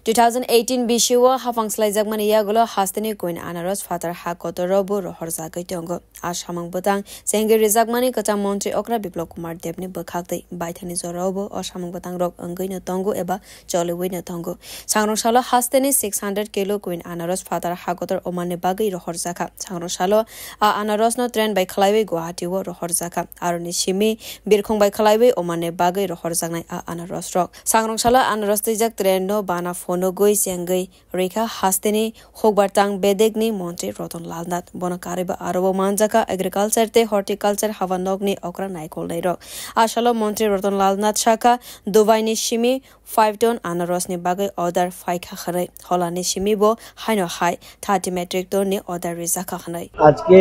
2018 bishiwa hafangslaijak mani yagulo hastini kuin anaros fatar hakotorobu rohor zagai tongo ashamang butang sengi rizak mani kata montri okra biplop kumar debni bekhakte baithani zorobu ashamang butang rok anggai no tongo eba choliwi no tongo sangrong shalo hastini 600 kilo kuin anaros fatar hakotor omane bagai rohor zaka sangrong shalo a anaros no trend by khlaiwe guwahati wo rohor zaka aroni shimi birkhong by khlaiwe omane bagai rohor zaknai a anaros rok sangrong shalo anaros tijak trend no bana Fonogoi Sengai Rekha Hastini Hogbartang Bedegni Monte Roton Lalnat Bonakariba Arabo Manjaka Agriculture Te Horticulture Havanogni Okra Naikol Nairo Ashalo Monte Roton Lalnat Shaka Duvaini Shimi 5 ton Anarosni Bagai Order 5 Khare Holani Shimi Bo Haino High 30 metric ton ni Order Rizaka Khanai আজকে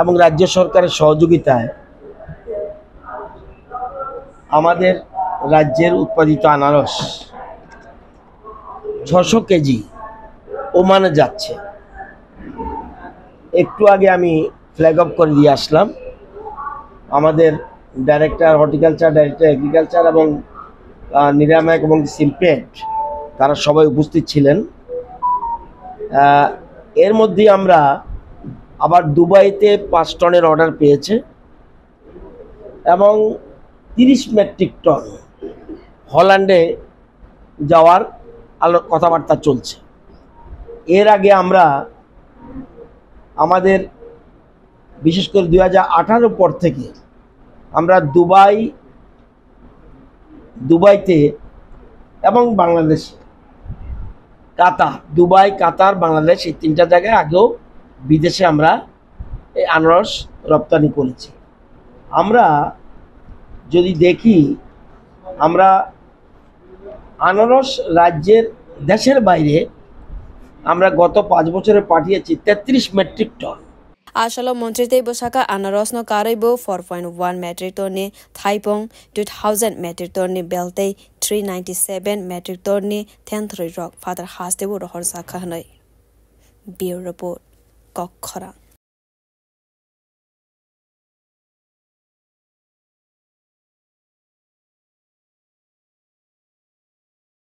এবং রাজ্য সরকারের সহযোগিতায় আমাদের রাজ্যের উৎপাদিত আনারস 600 KG ওমানে যাচ্ছে একটু আগে আমি ফ্ল্যাগ অফ করে দিয়ে আসলাম আমাদের ডাইরেক্টর হর্টিকালচার ডাইরেক্টর এগ্রিকালচার এবং নিরাময় এবং সিম্পেট তারা সবাই উপস্থিত ছিলেন এর মধ্যে আমরা আবার দুবাইতে 5 টনের অর্ডার পেয়েছে এবং 30 মেট্রিক টন হল্যান্ডে যাওয়ার কথাবার্তা চলছে এর আগে আমরা আমাদের বিশেষ করে 2018 পর থেকে আমরা দুবাইতে এবং বাংলাদেশ কাতার দুবাই কাতার বাংলাদেশ এই তিনটা জায়গায় আগেও বিদেশে আমরা এই আনারস রপ্তানি করেছি আমরা যদি দেখি আমরা আনারস রাজ্যের দেশের বাইরে আমরা গত 5 বছরে পাঠিয়েছি 33 metric ton Ashalo Montrite Bosaka Anaros no Karibo 4.1 metric ton ni Thaipong 2000 metric ton ni Belte 397 metric ton ni 10 rock Father Hastebu Rohor Zakhanai Beer report Kokhara